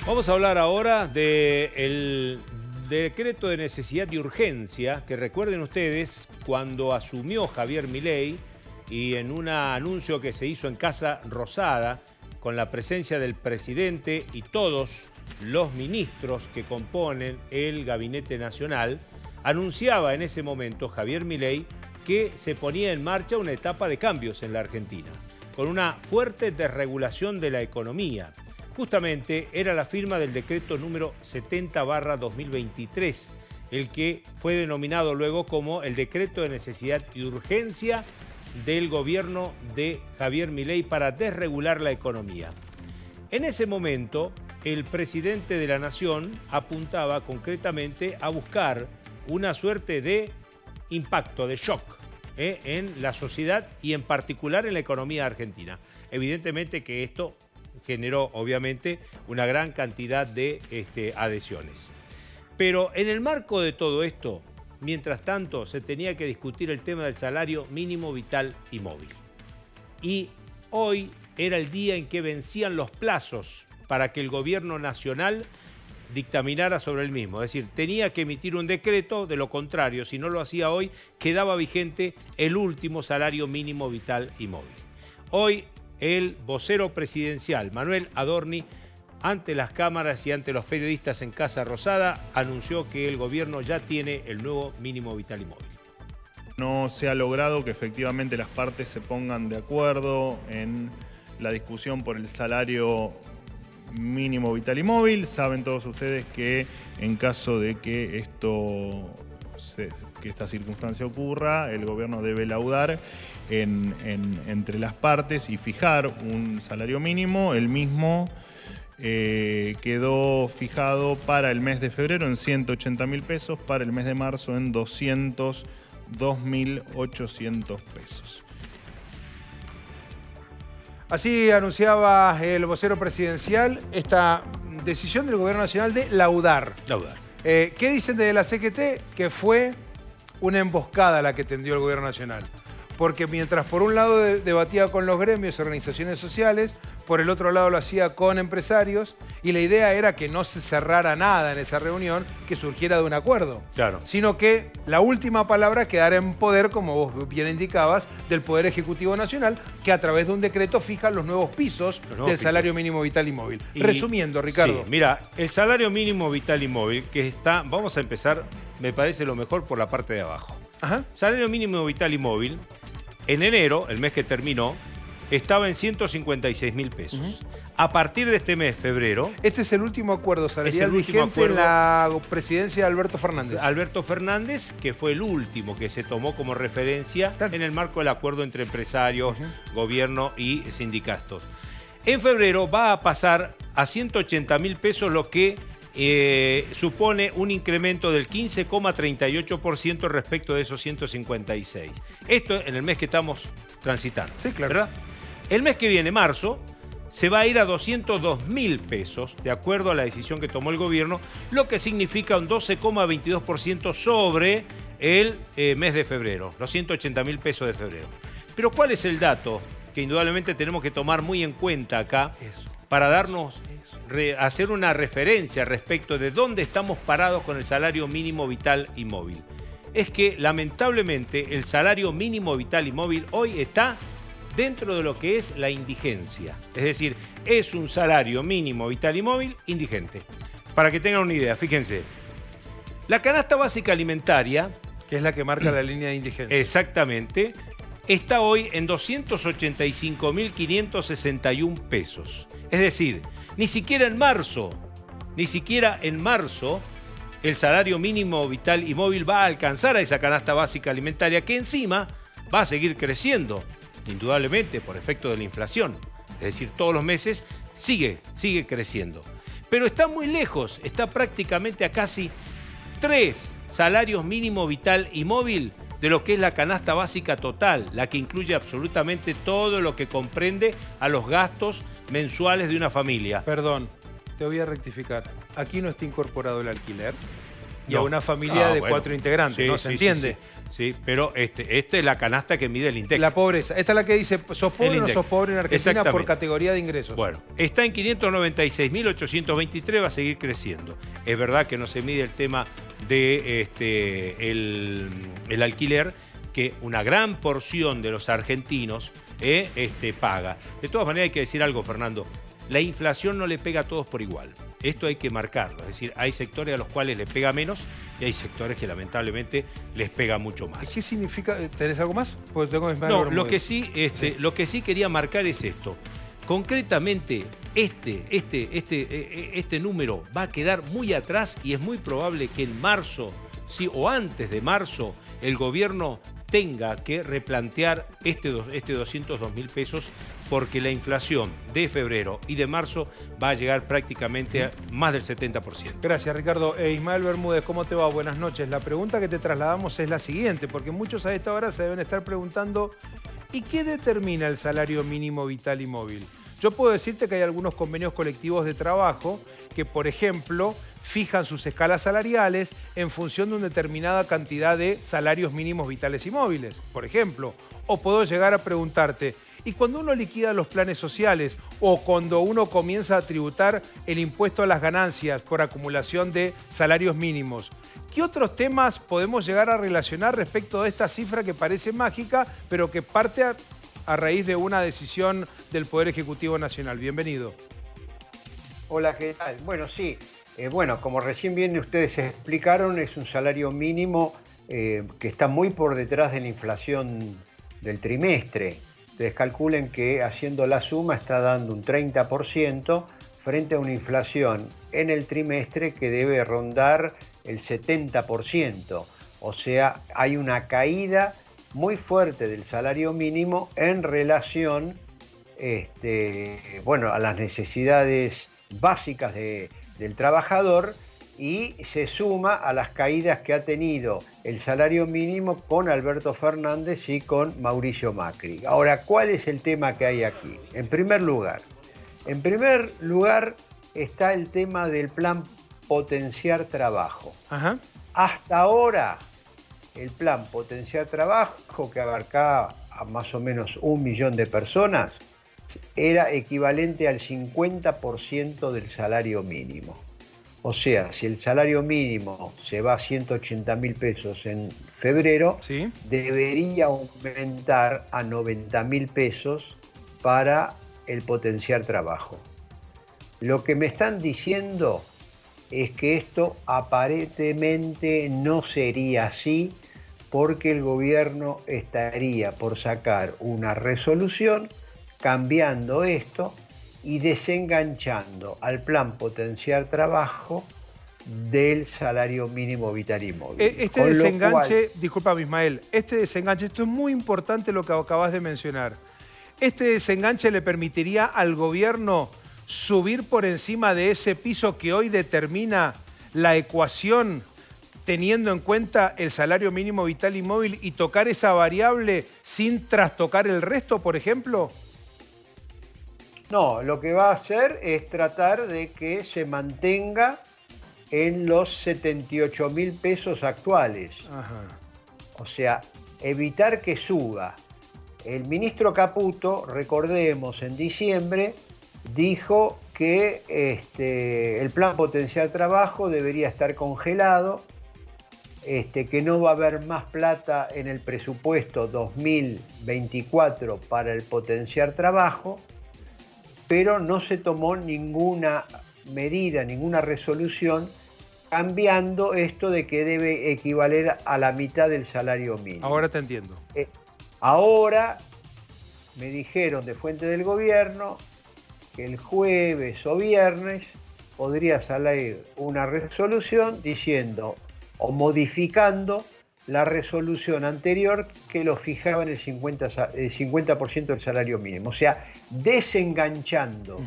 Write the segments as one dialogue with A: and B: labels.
A: Vamos a hablar ahora del decreto de necesidad y urgencia, que recuerden ustedes cuando asumió Javier Milei y en un anuncio que se hizo en Casa Rosada, con la presencia del presidente y todos los ministros que componen el Gabinete Nacional, anunciaba en ese momento Javier Milei que se ponía en marcha una etapa de cambios en la Argentina, con una fuerte desregulación de la economía. Justamente era la firma del decreto número 70/2023, el que fue denominado luego como el decreto de necesidad y urgencia del gobierno de Javier Milei para desregular la economía. En ese momento, el presidente de la Nación apuntaba concretamente a buscar una suerte de impacto, de shock, en la sociedad y en particular en la economía argentina. Evidentemente que esto generó, obviamente, una gran cantidad de adhesiones. Pero en el marco de todo esto, mientras tanto, se tenía que discutir el tema del salario mínimo vital y móvil. Y hoy era el día en que vencían los plazos para que el gobierno nacional dictaminara sobre el mismo. Es decir, tenía que emitir un decreto, de lo contrario, si no lo hacía hoy, quedaba vigente el último salario mínimo vital y móvil. Hoy, el vocero presidencial, Manuel Adorni, ante las cámaras y ante los periodistas en Casa Rosada, anunció que el gobierno ya tiene el nuevo mínimo vital y móvil.
B: No se ha logrado que efectivamente las partes se pongan de acuerdo en la discusión por el salario mínimo vital y móvil. Saben todos ustedes que en caso de que esta circunstancia ocurra, el gobierno debe laudar entre las partes y fijar un salario mínimo. El mismo quedó fijado para el mes de febrero en 180.000 pesos, para el mes de marzo en 202.800 pesos.
C: Así anunciaba el vocero presidencial esta decisión del gobierno nacional de laudar. ¿Qué dicen de la CGT? Que fue una emboscada la que tendió el gobierno nacional. Porque mientras por un lado debatía con los gremios y organizaciones sociales, por el otro lado lo hacía con empresarios, y la idea era que no se cerrara nada en esa reunión, que surgiera de un acuerdo.
A: Claro.
C: Sino que la última palabra quedara en poder, como vos bien indicabas, del Poder Ejecutivo Nacional, que a través de un decreto fija los nuevos pisos del salario mínimo vital y móvil. Resumiendo, Ricardo.
A: Sí, mira, el salario mínimo vital y móvil, que está, vamos a empezar, me parece lo mejor por la parte de abajo.
C: Ajá.
A: Salario mínimo vital y móvil, en enero, el mes que terminó, estaba en 156.000 pesos. A partir de este mes, febrero...
C: Este es el último acuerdo salarial vigente en la presidencia de Alberto Fernández.
A: Alberto Fernández, que fue el último que se tomó como referencia en el marco del acuerdo entre empresarios, gobierno y sindicatos. En febrero va a pasar a 180.000 pesos, lo que supone un incremento del 15,38% respecto de esos 156. Esto en el mes que estamos transitando.
C: Sí, claro.
A: ¿Verdad? El mes que viene, marzo, se va a ir a 202.000 pesos, de acuerdo a la decisión que tomó el gobierno, lo que significa un 12,22% sobre el mes de febrero, los 180.000 pesos de febrero. Pero ¿cuál es el dato que indudablemente tenemos que tomar muy en cuenta acá para hacer una referencia respecto de dónde estamos parados con el salario mínimo vital y móvil? Es que lamentablemente el salario mínimo vital y móvil hoy está dentro de lo que es la indigencia. Es decir, es un salario mínimo vital y móvil indigente. Para que tengan una idea, fíjense. La canasta básica alimentaria,
C: que es la que marca la línea de indigencia.
A: Exactamente, está hoy en 285.561 pesos. Es decir, ni siquiera en marzo, el salario mínimo vital y móvil va a alcanzar a esa canasta básica alimentaria, que encima va a seguir creciendo, indudablemente por efecto de la inflación. Es decir, todos los meses sigue creciendo. Pero está muy lejos, está prácticamente a casi 3 salarios mínimo vital y móvil de lo que es la canasta básica total, la que incluye absolutamente todo lo que comprende a los gastos mensuales de una familia.
C: Perdón, te voy a rectificar. Aquí no está incorporado el alquiler. y a una familia de 4 integrantes, ¿no? ¿Se entiende?
A: Sí, pero esta es la canasta que mide el INDEC.
C: La pobreza. Esta es la que dice, ¿sos pobre o no sos pobre en Argentina por categoría de ingresos?
A: Bueno, está en 596.823, va a seguir creciendo. Es verdad que no se mide el tema de el alquiler, que una gran porción de los argentinos paga. De todas maneras hay que decir algo, Fernando. La inflación no le pega a todos por igual. Esto hay que marcarlo. Es decir, hay sectores a los cuales les pega menos y hay sectores que lamentablemente les pega mucho más.
C: ¿Qué significa? ¿Tenés algo más? Porque tengo
A: no, lo que sí quería marcar es esto. Concretamente, este número va a quedar muy atrás y es muy probable que en marzo, sí, o antes de marzo, el gobierno tenga que replantear este 202.000 pesos, porque la inflación de febrero y de marzo va a llegar prácticamente a más del 70%.
C: Gracias, Ricardo. Ismael Bermúdez, ¿cómo te va? Buenas noches. La pregunta que te trasladamos es la siguiente, porque muchos a esta hora se deben estar preguntando, ¿y qué determina el salario mínimo vital y móvil? Yo puedo decirte que hay algunos convenios colectivos de trabajo que, por ejemplo, fijan sus escalas salariales en función de una determinada cantidad de salarios mínimos vitales y móviles, por ejemplo. O puedo llegar a preguntarte, ¿y cuando uno liquida los planes sociales o cuando uno comienza a tributar el impuesto a las ganancias por acumulación de salarios mínimos, qué otros temas podemos llegar a relacionar respecto de esta cifra que parece mágica, pero que parte a raíz de una decisión del Poder Ejecutivo Nacional? Bienvenido.
D: Hola, ¿qué tal? Bueno, sí. Bueno, como recién bien ustedes explicaron, es un salario mínimo que está muy por detrás de la inflación del trimestre. Ustedes calculen que haciendo la suma está dando un 30% frente a una inflación en el trimestre que debe rondar el 70%. O sea, hay una caída muy fuerte del salario mínimo en relación a las necesidades básicas del trabajador, y se suma a las caídas que ha tenido el salario mínimo con Alberto Fernández y con Mauricio Macri. Ahora, ¿cuál es el tema que hay aquí? En primer lugar está el tema del plan Potenciar Trabajo.
C: Ajá.
D: Hasta ahora, el plan Potenciar Trabajo, que abarcaba a más o menos 1 millón de personas, era equivalente al 50% del salario mínimo. O sea, si el salario mínimo se va a 180.000 pesos en febrero,
C: ¿sí?,
D: debería aumentar a 90.000 pesos para el Potenciar Trabajo. Lo que me están diciendo es que esto aparentemente no sería así, porque el gobierno estaría por sacar una resolución cambiando esto y desenganchando al plan Potenciar Trabajo del salario mínimo vital y móvil.
C: Este desenganche, disculpa Ismael, esto es muy importante lo que acabas de mencionar. Este desenganche le permitiría al gobierno subir por encima de ese piso que hoy determina la ecuación, teniendo en cuenta el salario mínimo vital y móvil, y tocar esa variable sin trastocar el resto, por ejemplo.
D: No, lo que va a hacer es tratar de que se mantenga en los 78.000 pesos actuales.
C: Ajá.
D: O sea, evitar que suba. El ministro Caputo, recordemos, en diciembre dijo que el plan Potenciar Trabajo debería estar congelado, que no va a haber más plata en el presupuesto 2024 para el Potenciar Trabajo, pero no se tomó ninguna medida, ninguna resolución cambiando esto de que debe equivaler a la mitad del salario mínimo.
C: Ahora te entiendo.
D: Ahora me dijeron de fuente del gobierno que el jueves o viernes podría salir una resolución diciendo o modificando la resolución anterior que lo fijaba en el 50% del salario mínimo. O sea, desenganchando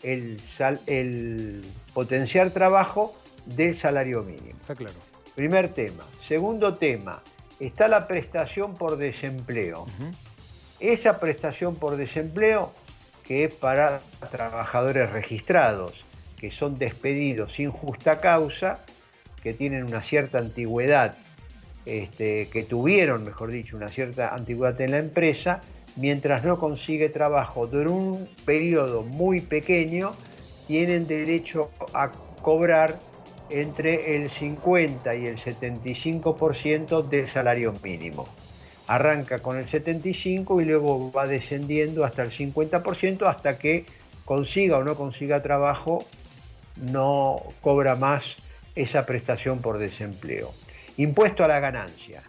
D: el Potenciar Trabajo del salario mínimo.
C: Está claro.
D: Primer tema. Segundo tema, está la prestación por desempleo. Esa prestación por desempleo, que es para trabajadores registrados que son despedidos sin justa causa, que tienen una cierta antigüedad, que tuvieron, mejor dicho, una cierta antigüedad en la empresa, mientras no consigue trabajo durante un periodo muy pequeño, tienen derecho a cobrar entre el 50 y el 75% del salario mínimo. Arranca con el 75 y luego va descendiendo hasta el 50%, hasta que consiga o no consiga trabajo, no cobra más esa prestación por desempleo. Impuesto a la ganancia.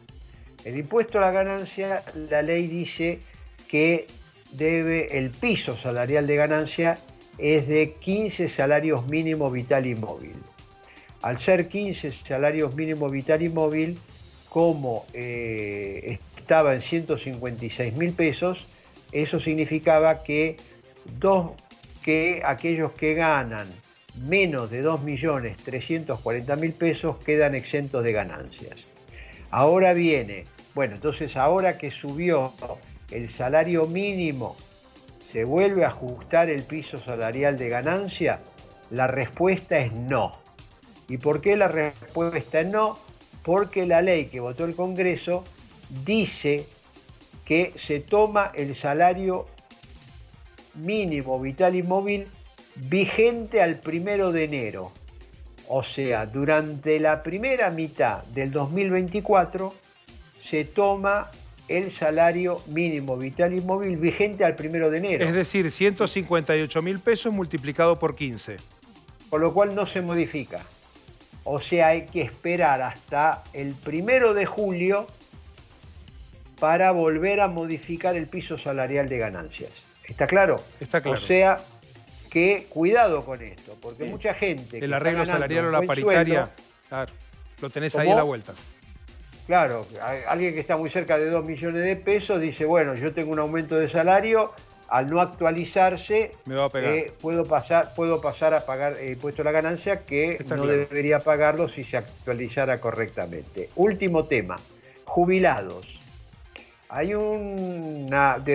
D: El impuesto a la ganancia, la ley dice que el piso salarial de ganancia es de 15 salarios mínimo vital y móvil. Al ser 15 salarios mínimo vital y móvil, como estaba en 156.000 pesos, eso significaba que aquellos que ganan menos de 2.340.000 pesos quedan exentos de ganancias. Ahora viene, bueno, entonces ahora que subió el salario mínimo, ¿se vuelve a ajustar el piso salarial de ganancia? La respuesta es no. ¿Y por qué la respuesta es no? Porque la ley que votó el Congreso dice que se toma el salario mínimo vital y móvil vigente al 1 de enero. O sea, durante la primera mitad del 2024 se toma el salario mínimo vital y móvil vigente al 1 de enero.
C: Es decir, 158.000 pesos multiplicado por 15.
D: Con lo cual no se modifica. O sea, hay que esperar hasta el 1 de julio para volver a modificar el piso salarial de ganancias. ¿Está claro?
C: Está claro.
D: O sea, que cuidado con esto, porque mucha gente...
C: El arreglo salarial o la paritaria, claro, lo tenés ahí a la vuelta.
D: Claro, alguien que está muy cerca de 2 millones de pesos dice, bueno, yo tengo un aumento de salario, al no actualizarse,
C: me va a pegar.
D: puedo pasar a pagar impuesto a la ganancia, que
C: está
D: no
C: claro.
D: debería pagarlo si se actualizara correctamente. Último tema, jubilados. Hay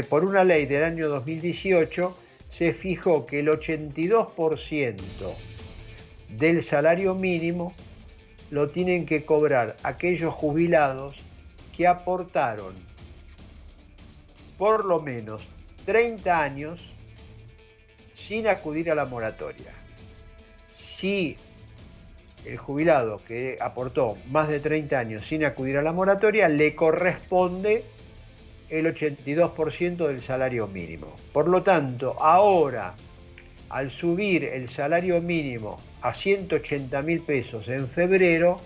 D: por una ley del año 2018 se fijó que el 82% del salario mínimo lo tienen que cobrar aquellos jubilados que aportaron por lo menos 30 años sin acudir a la moratoria. Si el jubilado que aportó más de 30 años sin acudir a la moratoria, le corresponde el 82% del salario mínimo. Por lo tanto, ahora, al subir el salario mínimo a 180.000 pesos en febrero,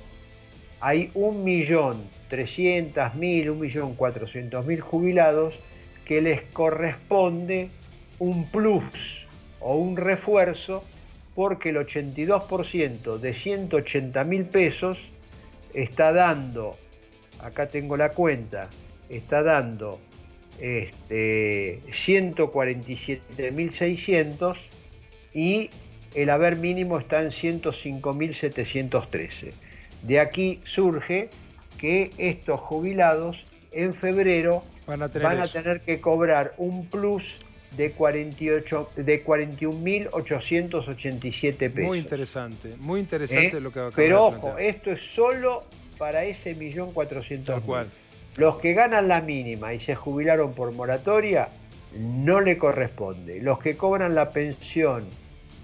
D: hay 1.300.000, 1.400.000 jubilados que les corresponde un plus o un refuerzo, porque el 82% de 180.000 pesos está dando, acá tengo la cuenta, está dando 147.600 y el haber mínimo está en 105.713. De aquí surge que estos jubilados en febrero van a tener que cobrar un plus de 41.887 pesos.
C: Muy interesante lo que acaba de
D: Pero
C: plantear.
D: ojo, esto es solo para ese 1.400.000.
C: Tal cual.
D: Los que ganan la mínima y se jubilaron por moratoria, no le corresponde. Los que cobran la pensión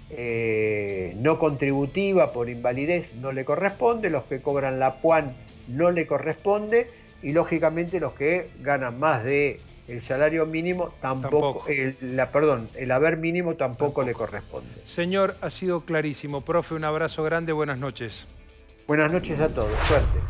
D: no contributiva por invalidez, no le corresponde. Los que cobran la PUAN, no le corresponde. Y lógicamente los que ganan más de el salario mínimo, tampoco. El haber mínimo tampoco le corresponde.
C: Señor, ha sido clarísimo. Profe, un abrazo grande, buenas noches.
D: Buenas noches a todos, suerte.